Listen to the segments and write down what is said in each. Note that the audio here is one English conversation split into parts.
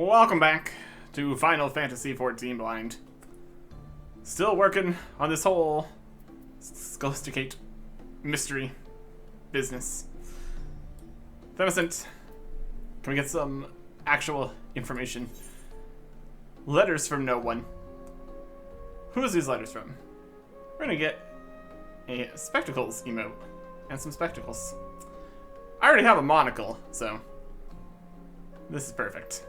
Welcome back to Final Fantasy XIV Blind. Still working on this whole Scholasticate mystery business. Themicent, can we get some actual information? Letters from no one. Who is these letters from? We're gonna get a spectacles emote and some spectacles. I already have a monocle, so this is perfect.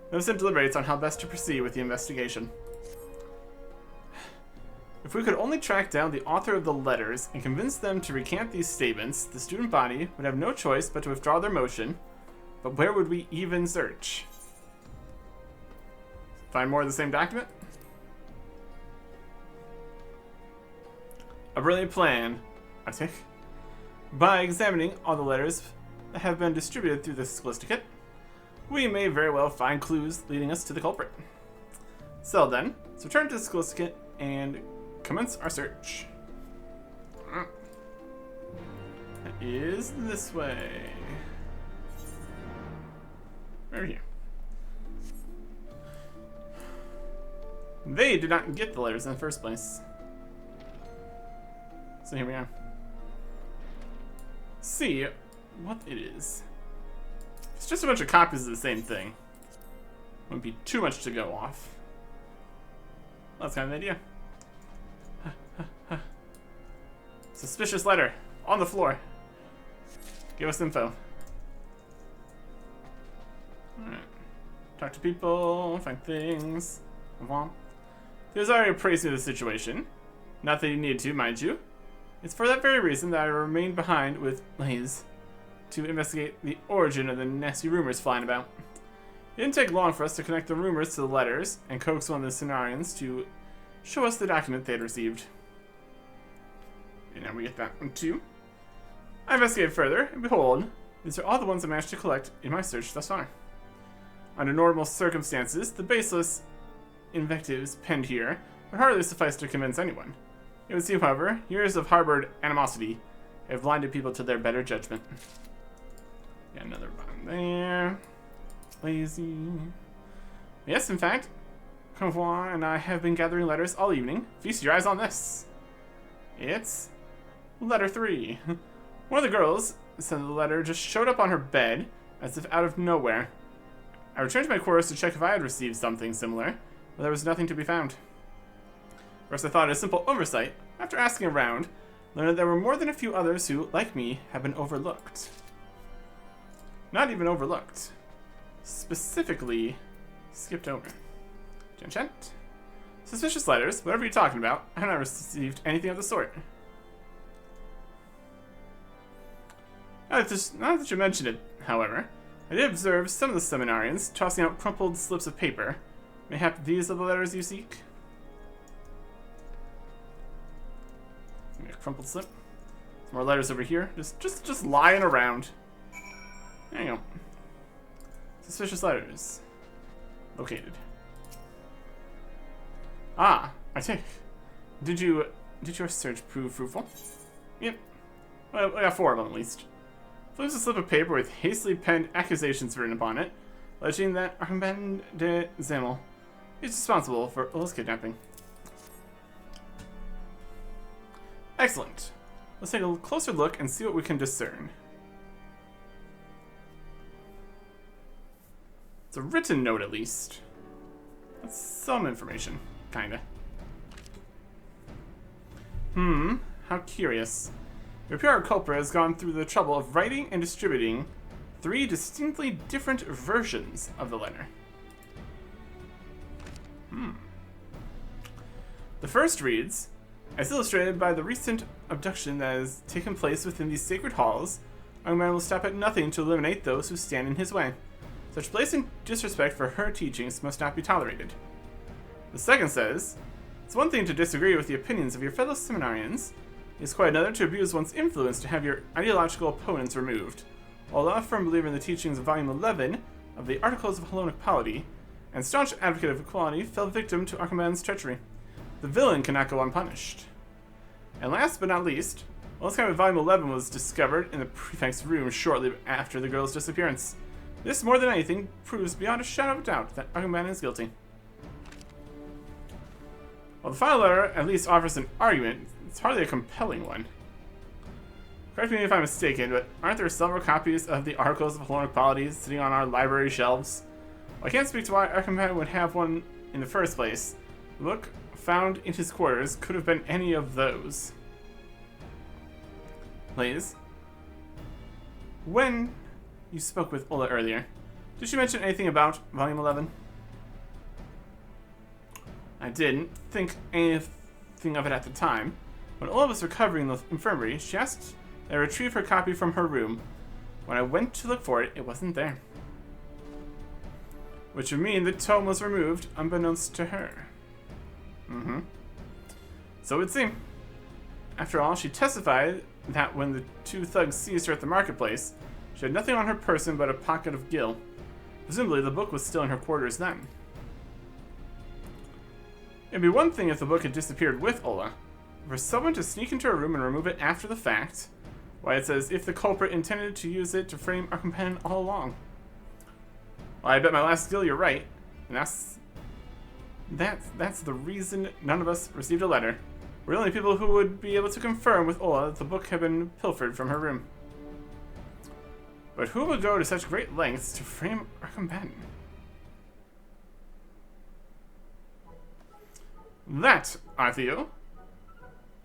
Themicent deliberates on how best to proceed with the investigation. If we could only track down the author of the letters and convince them to recant these statements, the student body would have no choice but to withdraw their motion. But where would we even search? Find more of the same document? A brilliant plan, I think. By examining all the letters that have been distributed through the Scholasticate, we may very well find clues leading us to the culprit. So then, let's return to the Scholasticate and commence our search. That is this way. Right here. They did not get the letters in the first place. So here we are. See what it is. It's just a bunch of copies of the same thing. Wouldn't be too much to go off. That's kind of the idea. Suspicious letter on the floor. Give us info. Alright. Talk to people, find things. Move on. He was already appraised of the situation. Not that he needed to, mind you. It's for that very reason that I remained behind with Lays to investigate the origin of the nasty rumors flying about. It didn't take long for us to connect the rumors to the letters and coax one of the Cenarians to show us the document they had received. And now we get that one too. I investigated further, and behold, these are all the ones I managed to collect in my search thus far. Under normal circumstances, the baseless invectives penned here would hardly suffice to convince anyone. It would seem, however, years of harbored animosity have blinded people to their better judgment. Got another one there. Lazy. Yes, in fact, Convoy and I have been gathering letters all evening. Feast your eyes on this. It's letter 3. One of the girls said the letter just showed up on her bed, as if out of nowhere. I returned to my quarters to check if I had received something similar, but there was nothing to be found. First I thought it a simple oversight. After asking around, learned that there were more than a few others who, like me, have been overlooked. Not even overlooked. Specifically, skipped over. Enchant. Suspicious letters, whatever you're talking about. I have not received anything of the sort. Now that you mention it, however, I did observe some of the seminarians tossing out crumpled slips of paper. Mayhap these are the letters you seek? Maybe a crumpled slip. Some more letters over here. Just lying around. There you go. Suspicious letters. Located. Ah, I take. Did your search prove fruitful? Yep. Well, I got 4 of them at least. Flips a slip of paper with hastily penned accusations written upon it, alleging that Armand de Zemel is responsible for Ola's kidnapping. Excellent. Let's take a closer look and see what we can discern. It's a written note, at least. That's some information, kinda. How curious. Your PR culprit has gone through the trouble of writing and distributing 3 distinctly different versions of the letter. The first reads, as illustrated by the recent abduction that has taken place within these sacred halls, our man will stop at nothing to eliminate those who stand in his way. Such blatant disrespect for her teachings must not be tolerated. The second says, it's one thing to disagree with the opinions of your fellow seminarians. It's quite another to abuse one's influence to have your ideological opponents removed. Although a firm believer in the teachings of Volume 11 of the Articles of Hellenic Polity, and staunch advocate of equality, fell victim to Archimedes' treachery. The villain cannot go unpunished. And last but not least, Volume 11 was discovered in the prefect's room shortly after the girl's disappearance. This, more than anything, proves beyond a shadow of doubt that Argument is guilty. While the final letter at least offers an argument, it's hardly a compelling one. Correct me if I'm mistaken, but aren't there several copies of the Articles of Hellenic Polities sitting on our library shelves? Well, I can't speak to why Archimedes would have one in the first place. The book found in his quarters could have been any of those. Please. When you spoke with Ola earlier, did she mention anything about Volume 11? I didn't think anything of it at the time. When Ola was recovering in the infirmary, she asked that I retrieve her copy from her room. When I went to look for it, it wasn't there. Which would mean the tome was removed, unbeknownst to her. So it would seem. After all, she testified that when the two thugs seized her at the marketplace, she had nothing on her person but a pocket of gil. Presumably, the book was still in her quarters then. It'd be one thing if the book had disappeared with Ola. For someone to sneak into her room and remove it after the fact, why, it's as if the culprit intended to use it to frame our companion all along. Well, I bet my last deal you're right, and that's the reason none of us received a letter. We're the only people who would be able to confirm with Ola that the book had been pilfered from her room. But who would go to such great lengths to frame our companion? That, Artheo.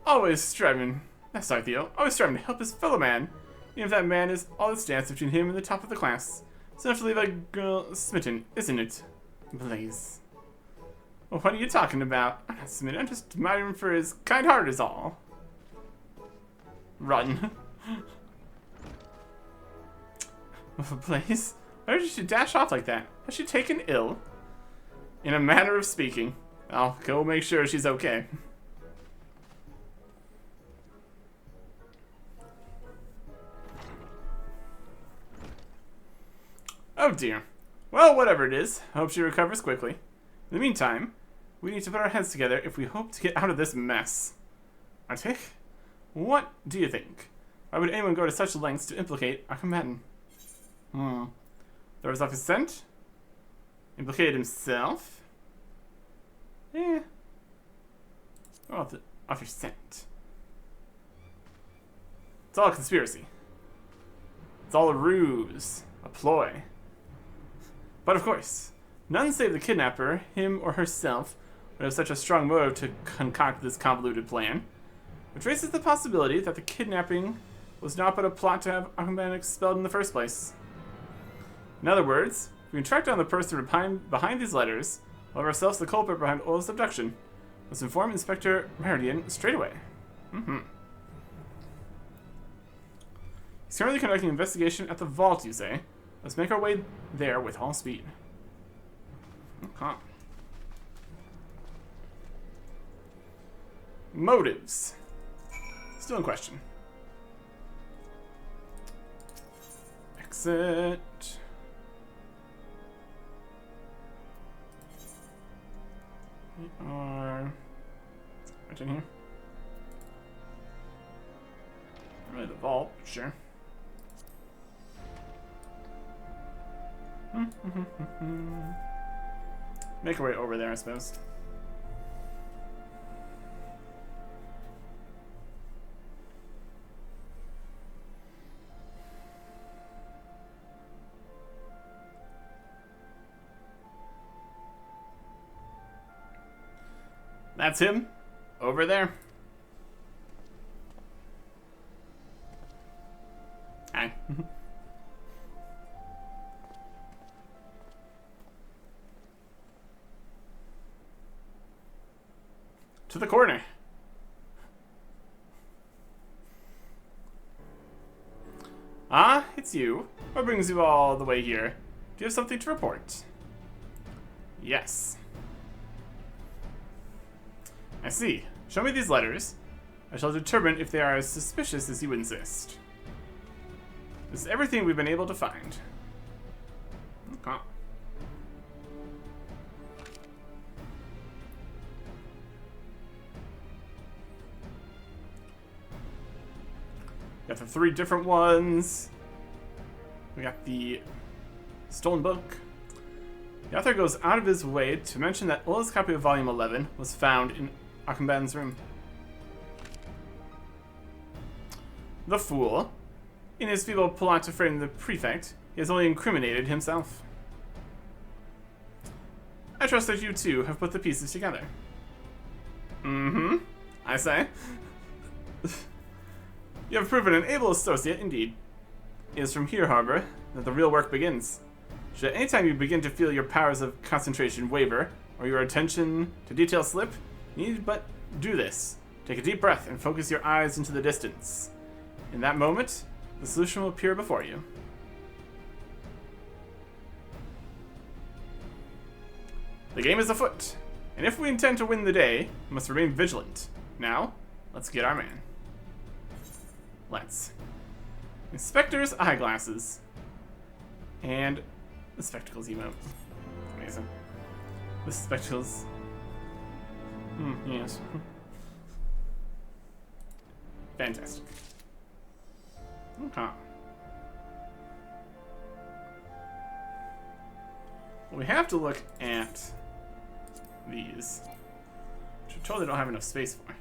Always striving to help his fellow man, even if that man is all that stands between him and the top of the class. It's enough to leave a girl smitten, isn't it? Blaze. Well, what are you talking about? I'm not smitten, I'm just admiring him for his kind heart is all. Run. Blaze? Why did she dash off like that? Has she taken ill? In a manner of speaking. I'll go make sure she's okay. Oh dear. Well, whatever it is, I hope she recovers quickly. In the meantime, we need to put our heads together if we hope to get out of this mess. Arctic, what do you think? Why would anyone go to such lengths to implicate our combatant? Throws off his scent? Implicated himself? Off your scent. It's all a conspiracy. It's all a ruse. A ploy. But of course, none save the kidnapper, him or herself, would have such a strong motive to concoct this convoluted plan, which raises the possibility that the kidnapping was not but a plot to have Ahmed expelled in the first place. In other words, we can track down the person behind these letters, while ourselves the culprit behind Ola's abduction. Let's inform Inspector Meridian straight away. He's currently conducting an investigation at the vault, you say? Let's make our way there with all speed. Okay. Motives. Still in question. Exit. We are right in here. Not really the vault, but sure. Make our way over there, I suppose. That's him, over there. Hi. To the corner. Ah, it's you. What brings you all the way here? Do you have something to report? Yes. I see. Show me these letters. I shall determine if they are as suspicious as you insist. This is everything we've been able to find. Okay. Got the 3 different ones. We got the Stolen book. The author goes out of his way to mention that Ola's copy of Volume 11 was found in Akamban's room. The fool. In his feeble plot to frame the prefect, he has only incriminated himself. I trust that you too have put the pieces together. Mm-hmm, I say. You have proven an able associate indeed. It is from here, Harbor, that the real work begins. Should at any time you begin to feel your powers of concentration waver, or your attention to detail slip, you need but do this. Take a deep breath and focus your eyes into the distance. In that moment, the solution will appear before you. The game is afoot, and if we intend to win the day, we must remain vigilant. Now, let's get our man. Let's. Inspector's eyeglasses. And the spectacles emote. Amazing. The spectacles. Yes. Fantastic. Okay. Well, we have to look at these, which I totally don't have enough space for.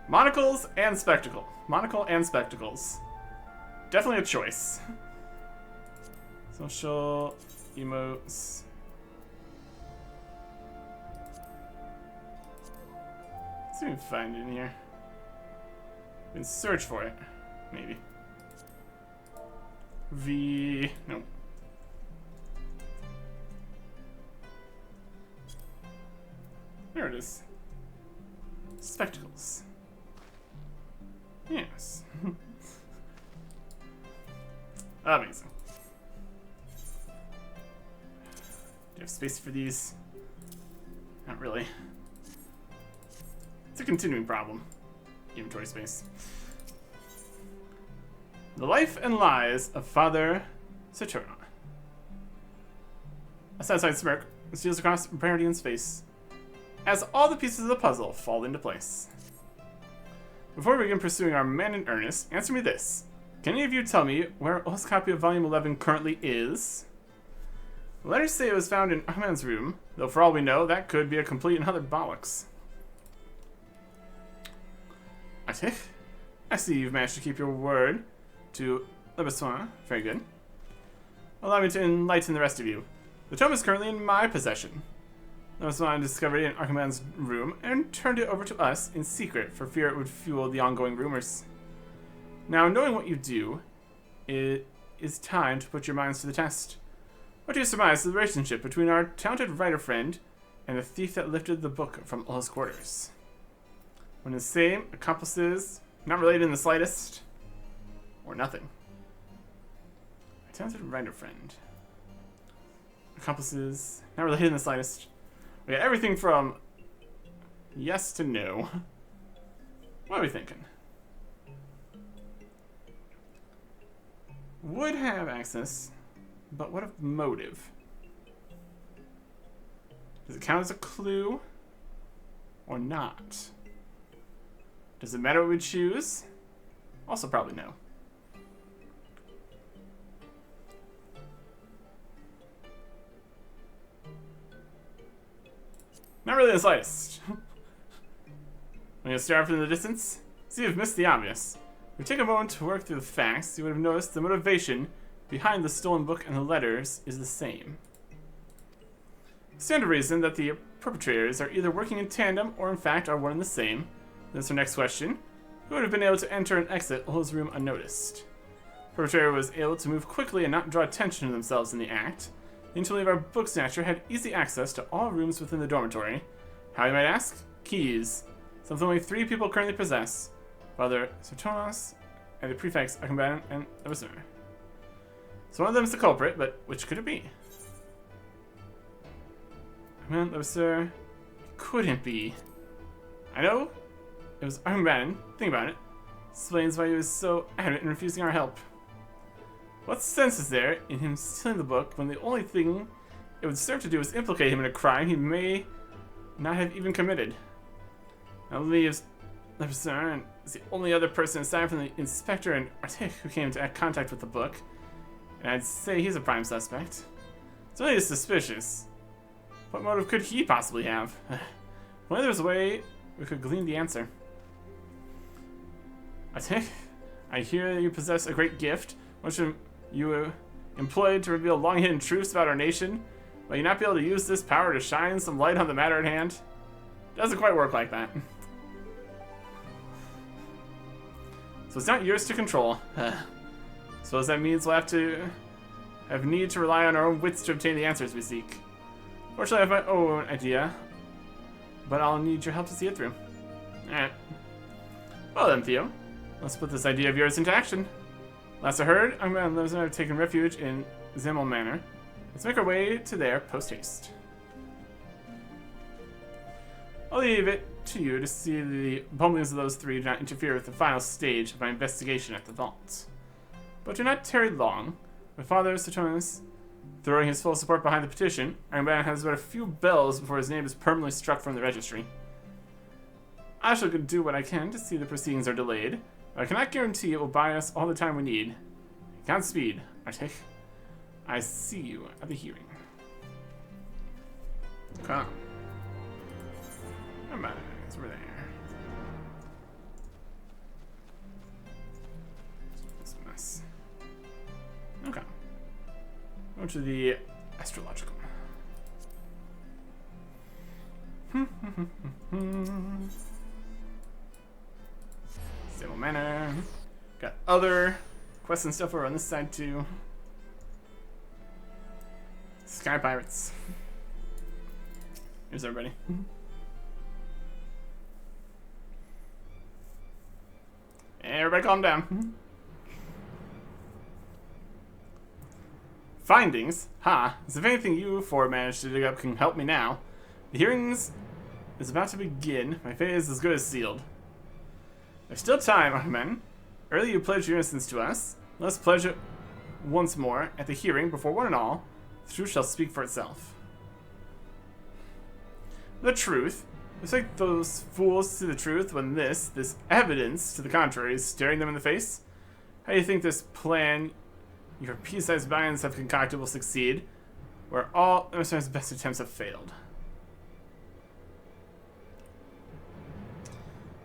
Monocles and spectacle. Monocle and spectacles. Definitely a choice. Social emotes. Let's see if we can find it in here. We can search for it. Maybe. No. There it is. Spectacles. Yes. Amazing. Do you have space for these? Not really. It's a continuing problem. Inventory space. The life and lies of Father Saturna. A satisfied smirk steals across Bernardine's face as all the pieces of the puzzle fall into place. Before we begin pursuing our man in earnest, answer me this. Can any of you tell me where Ola's copy of Volume 11 currently is? The letters say it was found in Ahman's room, though for all we know, that could be a complete and utter bollocks. I see you've managed to keep your word to Le Bessoin. Very good. Allow me to enlighten the rest of you. The tome is currently in my possession. Le Bessoin discovered it in Archimedes' room and turned it over to us in secret for fear it would fuel the ongoing rumors. Now, knowing what you do, it is time to put your minds to the test. What do you surmise the relationship between our talented writer friend and the thief that lifted the book from Ola's quarters? When the same accomplices, not related in the slightest, or nothing. A talented writer friend. Accomplices, not related in the slightest. We got everything from yes to no. What are we thinking? Would have access, but what of motive? Does it count as a clue or not? Does it matter what we choose? Also probably no. Not really the slightest. I'm gonna stare off in the distance. See if you've missed the obvious. If we take a moment to work through the facts, you would have noticed the motivation behind the stolen book and the letters is the same. Stand to reason that the perpetrators are either working in tandem or in fact are one and the same. That's our next question. Who would have been able to enter and exit Ola's room unnoticed? The perpetrator was able to move quickly and not draw attention to themselves in the act. The interleave our book snatcher had easy access to all rooms within the dormitory. How, you might ask? Keys. Something only 3 people currently possess. Father Sartonos, and the prefects Akamban and Levisner. So one of them is the culprit, but which could it be? Akamban, Levisner, couldn't be. I know it was Akamban. Think about it. Explains why he was so adamant in refusing our help. What sense is there in him stealing the book when the only thing it would serve to do is implicate him in a crime he may not have even committed? That leaves Levisner and is the only other person aside from the inspector and Arctic who came into contact with the book. And I'd say he's a prime suspect. It's only suspicious. What motive could he possibly have? Well, there's a way we could glean the answer. Arctic, I hear that you possess a great gift, which you employed to reveal long-hidden truths about our nation. Will you not be able to use this power to shine some light on the matter at hand? Doesn't quite work like that. So it's not yours to control. Suppose that means we'll have need to rely on our own wits to obtain the answers we seek. Fortunately, I have my own idea, but I'll need your help to see it through. Alright. Well then, Theo, let's put this idea of yours into action. Last I heard, Lives have taken refuge in Zimmel Manor. Let's make our way to there post-haste. I'll leave it to you to see the bumblings of those three do not interfere with the final stage of my investigation at the vault. But do not tarry long. My father, Saturninus, throwing his full support behind the petition, Iron Man has but a few bells before his name is permanently struck from the registry. I shall do what I can to see the proceedings are delayed, but I cannot guarantee it will buy us all the time we need. Godspeed, Arctic. I see you at the hearing. Come. Come on, it's over there. This mess. Okay. Go to the astrological. Stable Manor. Got other quests and stuff over on this side too. Sky Pirates. Here's everybody. Everybody calm down. Findings? Ha! As if anything you four managed to dig up can help me now. The hearings is about to begin. My fate is as good as sealed. There's still time, our men. Earlier you pledged your innocence to us. Let us pledge it once more at the hearing before one and all. The truth shall speak for itself. The truth? It's like those fools see the truth when this evidence to the contrary is staring them in the face. How do you think this plan your pea-sized minds have concocted will succeed, where all Emerson's best attempts have failed?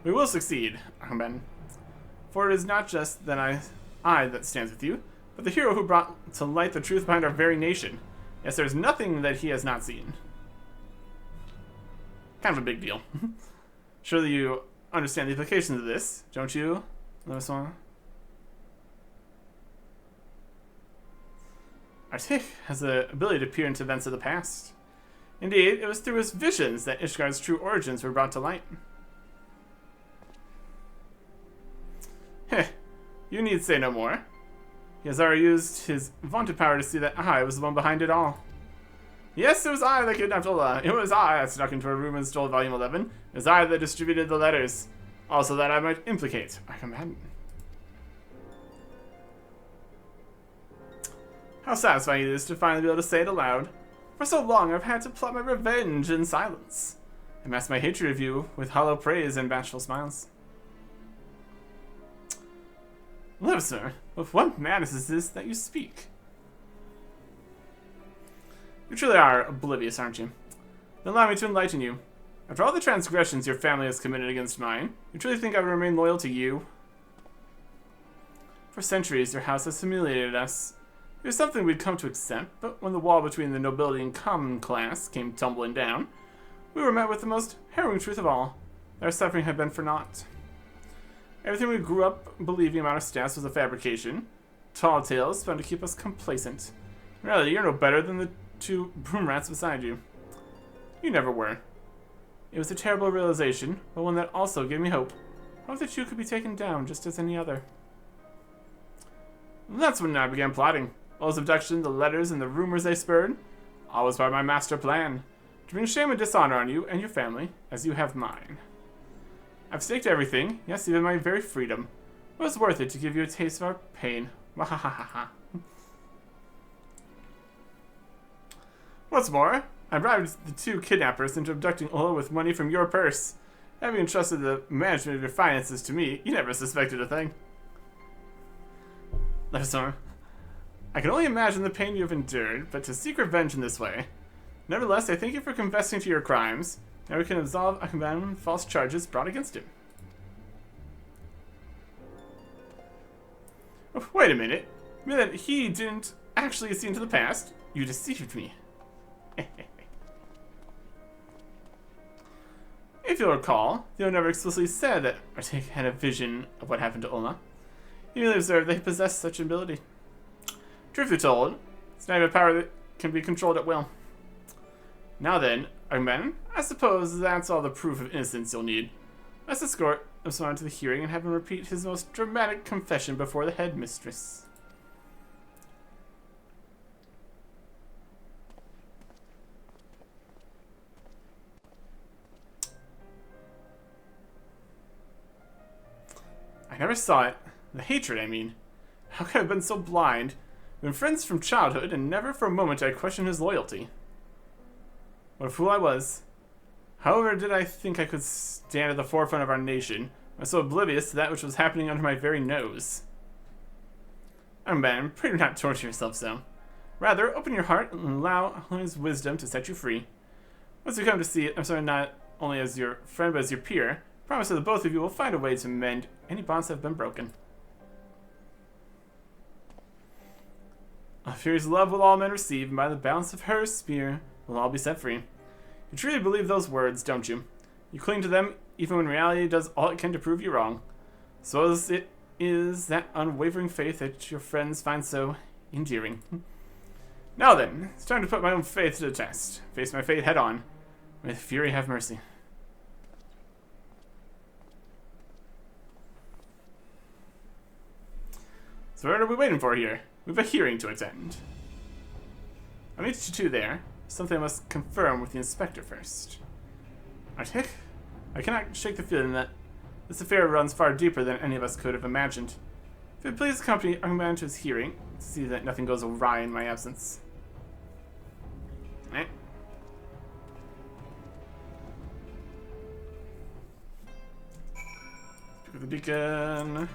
We will succeed, Ahmed. For it is not just that I that stands with you, but the hero who brought to light the truth behind our very nation. Yes, there's nothing that he has not seen. Kind of a big deal. Surely you understand the implications of this, don't you, Lewiswan? Arctic has the ability to peer into events of the past. Indeed, it was through his visions that Ishgar's true origins were brought to light. Heh, you need say no more. He has already used his vaunted power to see that I was the one behind it all. Yes, it was I that kidnapped Ola. It was I that snuck into her room and stole Volume 11. It was I that distributed the letters. Also that I might implicate our commander. How satisfying it is to finally be able to say it aloud. For so long I've had to plot my revenge in silence. I mask my hatred of you with hollow praise and bashful smiles. Live, sir, with what madness is this that you speak? You truly are oblivious, aren't you? Then allow me to enlighten you. After all the transgressions your family has committed against mine, you truly think I would remain loyal to you? For centuries, your house has humiliated us. It was something we'd come to accept, but when the wall between the nobility and common class came tumbling down, we were met with the most harrowing truth of all. Our suffering had been for naught. Everything we grew up believing about our status was a fabrication. Tall tales found to keep us complacent. In reality, you're no better than the two broom rats beside you. You never were. It was a terrible realization, but one that also gave me hope. Hope that you could be taken down just as any other. And that's when I began plotting. Ola's abduction, the letters, and the rumors they spurred. All was part of my master plan. To bring shame and dishonor on you and your family, as you have mine. I've staked everything, yes, even my very freedom. It was worth it to give you a taste of our pain. Wahahaha. What's more, I bribed the two kidnappers into abducting Ola with money from your purse. Having entrusted the management of your finances to me, you never suspected a thing. Lefsor, I can only imagine the pain you have endured, but to seek revenge in this way. Nevertheless, I thank you for confessing to your crimes. Now we can absolve Akban of false charges brought against him. Oh, wait a minute. You mean that he didn't actually see into the past? You deceived me. If you'll recall, Theo never explicitly said that Artik had a vision of what happened to Ulma. He merely observed that he possessed such an ability. Truth be told, it's not a power that can be controlled at will. Now then, Argman, I suppose that's all the proof of innocence you'll need. Let's escort Osman to the hearing and have him repeat his most dramatic confession before the headmistress. I never saw it. The hatred, I mean. How could I have been so blind? We've been friends from childhood, and never for a moment did I question his loyalty. What a fool I was. However did I think I could stand at the forefront of our nation? I was so oblivious to that which was happening under my very nose. Oh man, pray do not torture yourself so. Rather, open your heart and allow his wisdom to set you free. Once you come to see it, I'm sorry, not only as your friend, but as your peer, I promise that the both of you will find a way to mend any bonds that have been broken. A furious love will all men receive, and by the balance of her spear, will all be set free. You truly believe those words, don't you? You cling to them, even when reality does all it can to prove you wrong. So as it is that unwavering faith that your friends find so endearing. Now then, it's time to put my own faith to the test. Face my fate head on. May the fury have mercy. So what are we waiting for here? We have a hearing to attend. I'll meet you two there. Something I must confirm with the inspector first. Artik? I cannot shake the feeling that this affair runs far deeper than any of us could have imagined. If you'd please accompany Argman to his hearing, to see that nothing goes awry in my absence. Right. Pick up the beacon.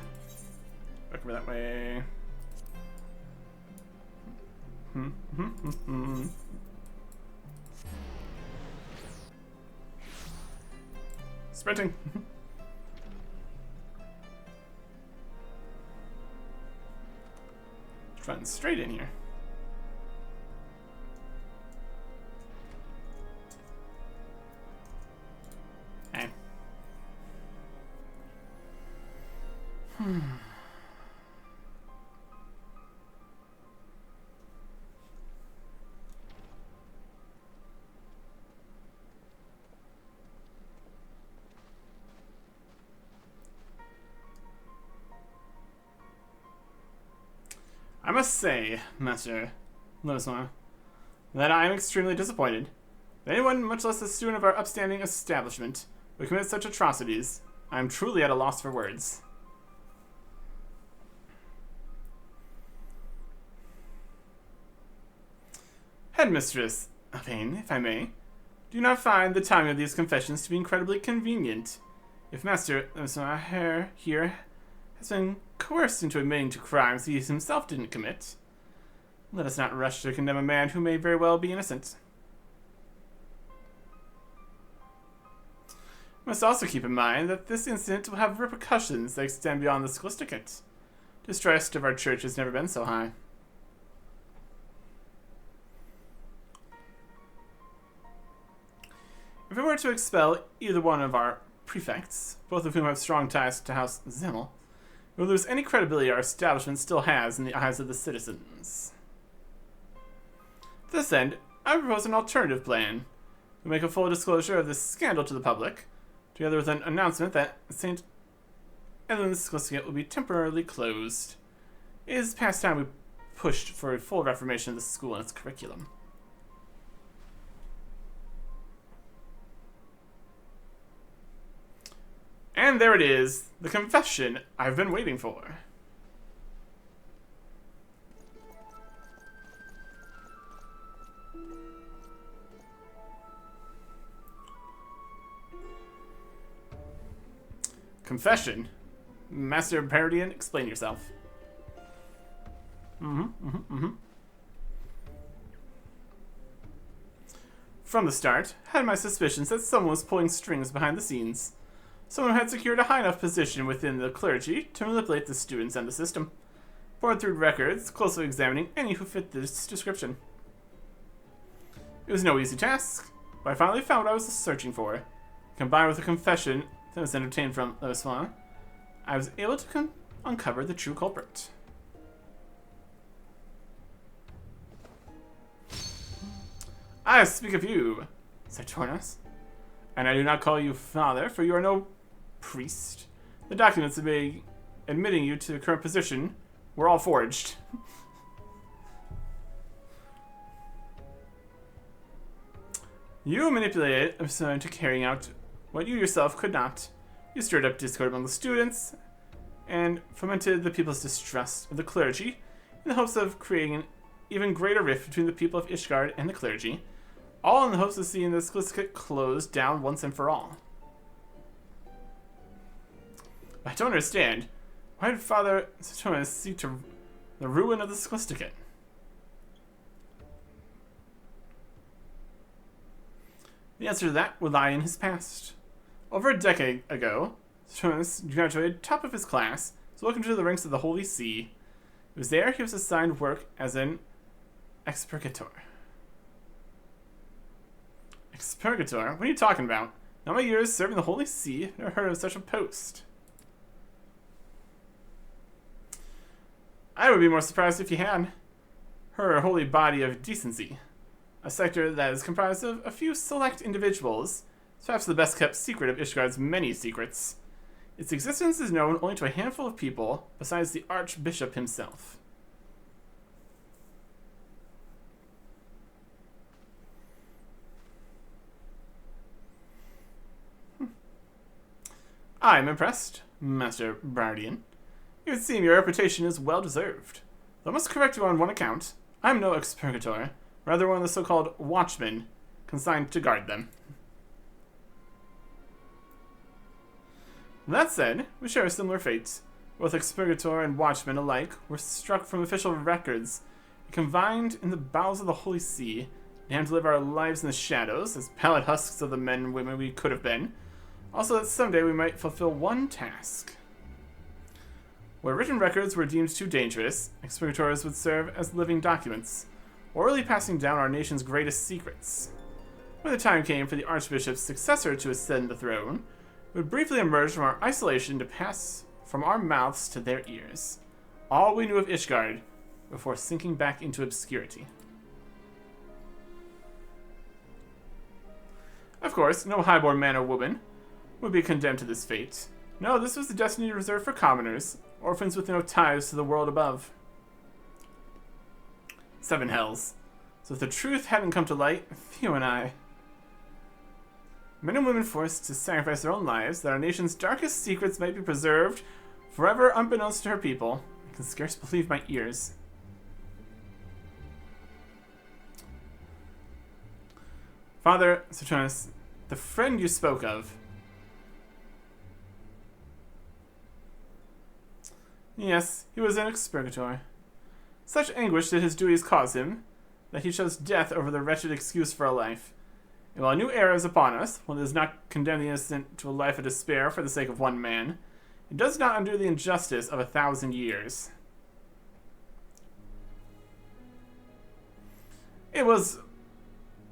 Back over that way. Sprinting. Running straight in here. Okay. I must say, Master Losma, that I am extremely disappointed that anyone, much less the student of our upstanding establishment, would commit such atrocities. I am truly at a loss for words. Headmistress Pain, if I may, do you not find the timing of these confessions to be incredibly convenient? If Master Losma here has been coerced into admitting to crimes he himself didn't commit, let us not rush to condemn a man who may very well be innocent. We must also keep in mind that this incident will have repercussions that extend beyond the scholasticate. Distrust of our church has never been so high. If we were to expel either one of our prefects, both of whom have strong ties to House Zemel, we will lose any credibility our establishment still has in the eyes of the citizens. To this end, I propose an alternative plan. We make a full disclosure of this scandal to the public, together with an announcement that St. Edwin's Scholastic will be temporarily closed. It is past time we pushed for a full reformation of the school and its curriculum. And there it is, the confession I've been waiting for. Confession. Master Parodian, explain yourself. From the start, I had my suspicions that someone was pulling strings behind the scenes. Someone had secured a high enough position within the clergy to manipulate the students and the system. Poured through records, closely examining any who fit this description. It was no easy task, but I finally found what I was searching for. Combined with a confession that was obtained from Leviswan, I was able to uncover the true culprit. I speak of you, Saturnus, and I do not call you father, for you are no priest. The documents admitting you to the current position were all forged. You manipulated Absurd to carrying out what you yourself could not. You stirred up discord among the students and fomented the people's distrust of the clergy in the hopes of creating an even greater rift between the people of Ishgard and the clergy, all in the hopes of seeing the Sklisket closed down once and for all. I don't understand. Why did Father Saturnus seek to the ruin of the Sklisket? The answer to that would lie in his past. Over a decade ago, Saturnus graduated top of his class, so welcome to the ranks of the Holy See. It was there he was assigned work as an expurgator. Expurgator? What are you talking about? In all my years serving the Holy See, I've never heard of such a post. I would be more surprised if you had. Her holy body of decency. A sector that is comprised of a few select individuals. It's perhaps the best kept secret of Ishgard's many secrets. Its existence is known only to a handful of people, besides the Archbishop himself. I'm impressed, Master Bardian. It would seem your reputation is well deserved. Though I must correct you on one account. I'm no expurgator, rather one of the so-called watchmen, consigned to guard them. That said, we share a similar fate. Both expurgator and watchmen alike were struck from official records, and confined in the bowels of the Holy See, damned to live our lives in the shadows, as pallid husks of the men and women we could have been. Also that someday we might fulfill one task. Where written records were deemed too dangerous, expurgators would serve as living documents, orally passing down our nation's greatest secrets. When the time came for the Archbishop's successor to ascend the throne, we would briefly emerge from our isolation to pass from our mouths to their ears. All we knew of Ishgard before sinking back into obscurity. Of course, no highborn man or woman would be condemned to this fate. No, this was the destiny reserved for commoners, orphans with no ties to the world above. 7 hells. So if the truth hadn't come to light, Theo and I... Men and women forced to sacrifice their own lives that our nation's darkest secrets might be preserved forever unbeknownst to her people. I can scarce believe my ears. Father Saturnus, the friend you spoke of... Yes, he was an expurgator. Such anguish did his duties cause him, that he chose death over the wretched excuse for a life. And while a new era is upon us, one that does not condemn the innocent to a life of despair for the sake of one man, it does not undo the injustice of 1,000 years. It was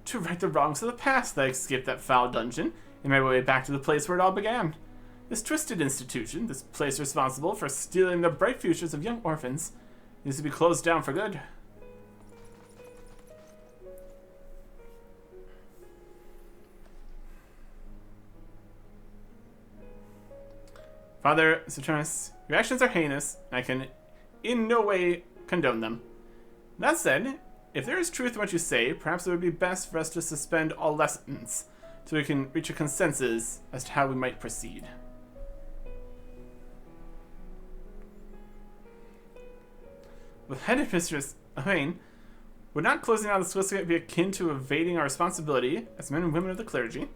to right the wrongs of the past that I escaped that foul dungeon and made my way back to the place where it all began. This twisted institution, this place responsible for stealing the bright futures of young orphans, needs to be closed down for good. Father Saturnus, your actions are heinous, and I can in no way condone them. That said, if there is truth in what you say, perhaps it would be best for us to suspend all lessons, so we can reach a consensus as to how we might proceed. With Headmistress Elaine, would not closing out the Sklisket be akin to evading our responsibility as men and women of the clergy?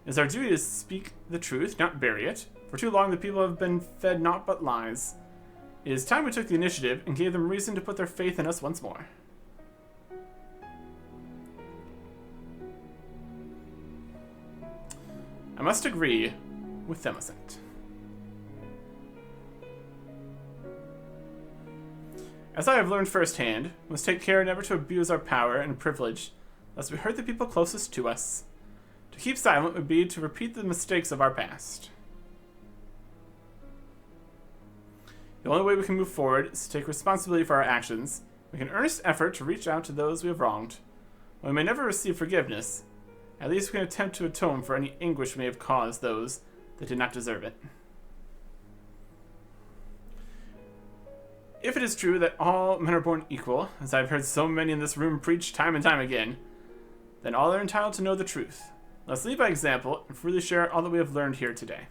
It is our duty to speak the truth, not bury it. For too long the people have been fed naught but lies. It is time we took the initiative and gave them reason to put their faith in us once more. I must agree with Themacent. As I have learned firsthand, we must take care never to abuse our power and privilege, lest we hurt the people closest to us. To keep silent would be to repeat the mistakes of our past. The only way we can move forward is to take responsibility for our actions, make an earnest effort to reach out to those we have wronged. While we may never receive forgiveness, at least we can attempt to atone for any anguish we may have caused those that did not deserve it. If it is true that all men are born equal, as I have heard so many in this room preach time and time again, then all are entitled to know the truth. Let's lead by example and freely share all that we have learned here today.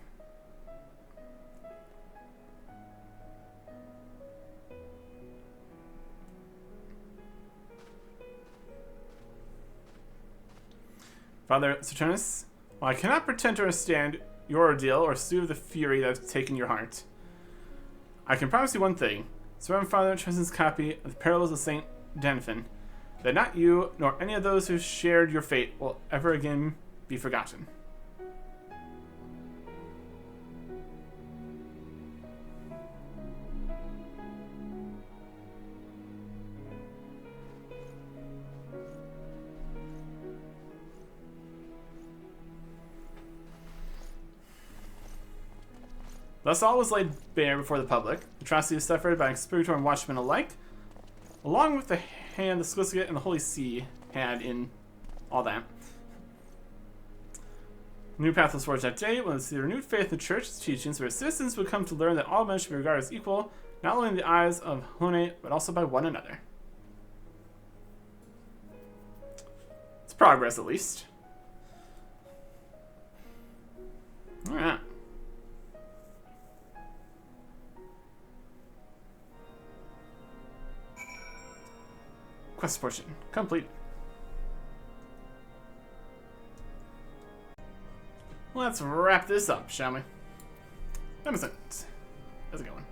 Father Saturnus, while I cannot pretend to understand your ordeal or soothe the fury that has taken your heart, I can promise you one thing. Reverend Father Trison's copy of the Parables of St. Danfin, that not you nor any of those who shared your fate will ever again be forgotten. Thus all was laid bare before the public, atrocities suffered by spiritual and watchmen alike, along with the hand the Squiscate and the Holy See had in all that. A new path was forged that day when the renewed faith in the Church's teachings, where citizens would come to learn that all men should be regarded as equal, not only in the eyes of Hone, but also by one another. It's progress, at least. Alright. Quest portion complete. Let's wrap this up, shall we? Themacent. How's it going?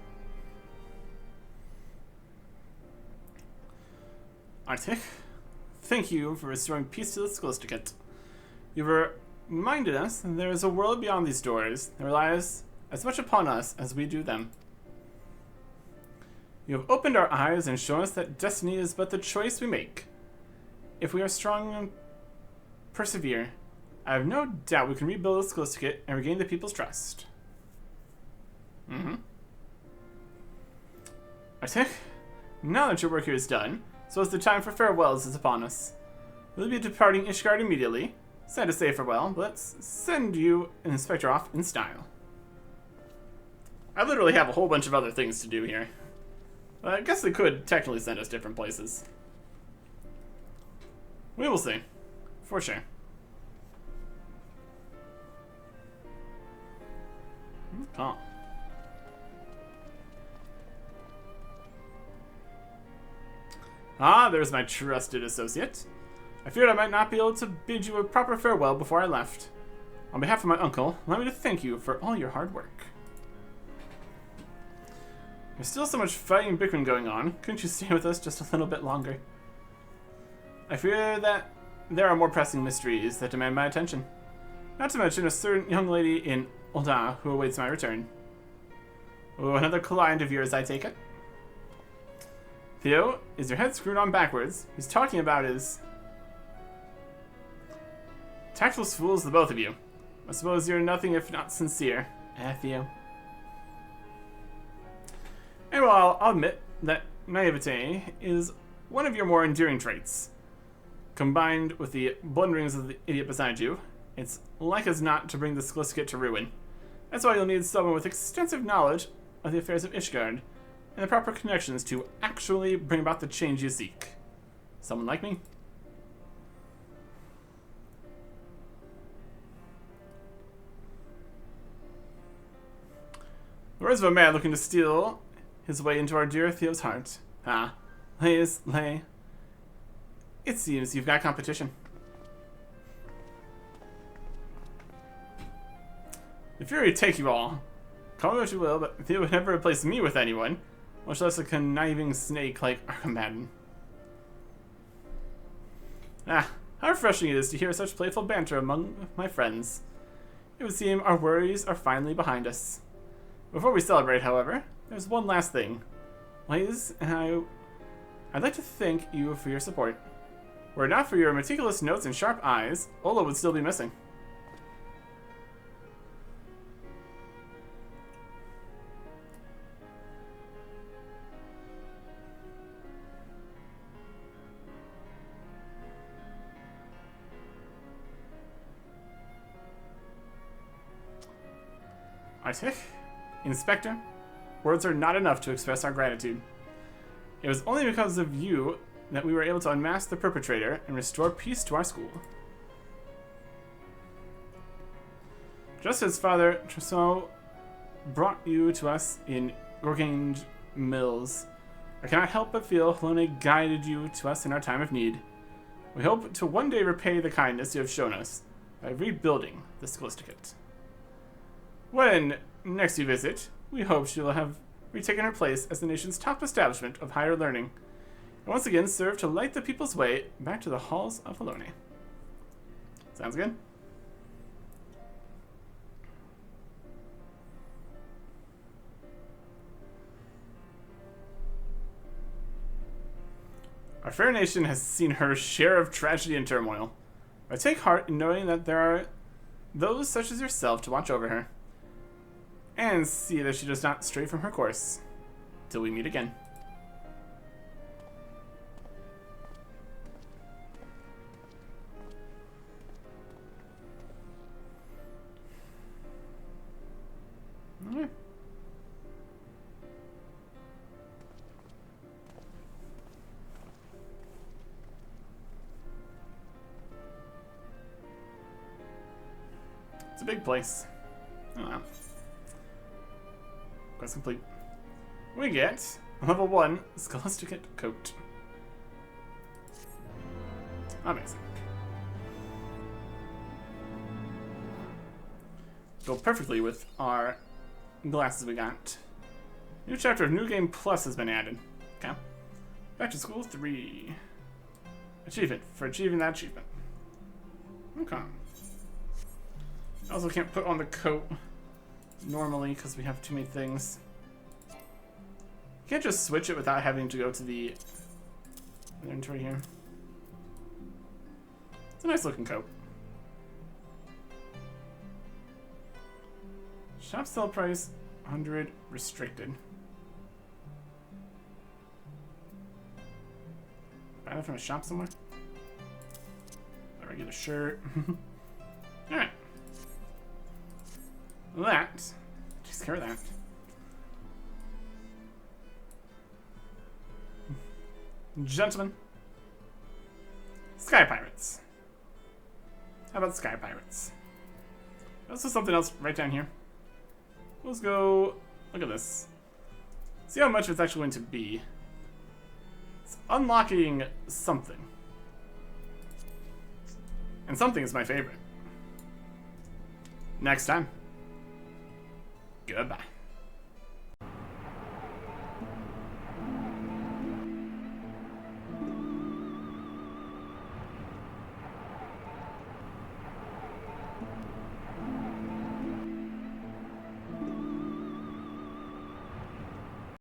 Arctic, thank you for restoring peace to the Scholasticate. You reminded us that there is a world beyond these doors that relies as much upon us as we do them. You have opened our eyes and shown us that destiny is but the choice we make. If we are strong and persevere, I have no doubt we can rebuild the Scholasticate and regain the people's trust. Arctic, now that your work here is done, so as the time for farewells is upon us. We'll be departing Ishgard immediately. Sad to say farewell, but let's send you and Inspector off in style. I literally have a whole bunch of other things to do here. I guess they could technically send us different places. We will see. For sure. Oh. Ah, there's my trusted associate. I feared I might not be able to bid you a proper farewell before I left. On behalf of my uncle, allow me to thank you for all your hard work. There's still so much fighting and bickering going on. Couldn't you stay with us just a little bit longer? I fear that there are more pressing mysteries that demand my attention. Not to mention a certain young lady in Ul'dah who awaits my return. Oh, another client of yours, I take it? Theo, is your head screwed on backwards? He's talking about his... Tactless fools, the both of you. I suppose you're nothing if not sincere. Theo. And while I'll admit that naivete is one of your more endearing traits, combined with the blunderings of the idiot beside you, it's like as not to bring the Scholasticate to ruin. That's why you'll need someone with extensive knowledge of the affairs of Ishgard, and the proper connections to actually bring about the change you seek. Someone like me. The words of a man looking to steal his way into our dear Theo's heart. Ah, Lay. It seems you've got competition. The Fury take you all. Call me what you will, but they would never replace me with anyone, much less a conniving snake like our combatant. Ah, how refreshing it is to hear such playful banter among my friends. It would seem our worries are finally behind us. Before we celebrate, however, there's one last thing. Blaze and I'd like to thank you for your support. Were it not for your meticulous notes and sharp eyes, Ola would still be missing. Artik, Inspector, words are not enough to express our gratitude. It was only because of you that we were able to unmask the perpetrator and restore peace to our school. Just as Father Trousseau brought you to us in Gorgange Mills, I cannot help but feel Helone guided you to us in our time of need. We hope to one day repay the kindness you have shown us by rebuilding the Scholasticate. When next you visit, we hope she will have retaken her place as the nation's top establishment of higher learning, and once again serve to light the people's way back to the halls of Helone. Sounds good? Our fair nation has seen her share of tragedy and turmoil. I take heart in knowing that there are those such as yourself to watch over her, and see that she does not stray from her course. Till we meet again. Alright. It's a big place. Oh wow. Quest complete. We get level 1 Scholasticate coat. Amazing. Go perfectly with our glasses we got. New chapter of New Game Plus has been added. Okay. Back to school 3. Achievement for achieving that achievement. Okay. I also can't put on the coat normally because we have too many things. You can't just switch it without having to go to the inventory here. It's a nice looking coat. Shop sale price 100 restricted. Buy that from a shop somewhere? A regular shirt. Alright. That takes care of that. Gentlemen. Sky Pirates. How about Sky Pirates? Let's do something else right down here. Let's go look at this. See how much it's actually going to be. It's unlocking something. And something is my favorite. Next time. Goodbye.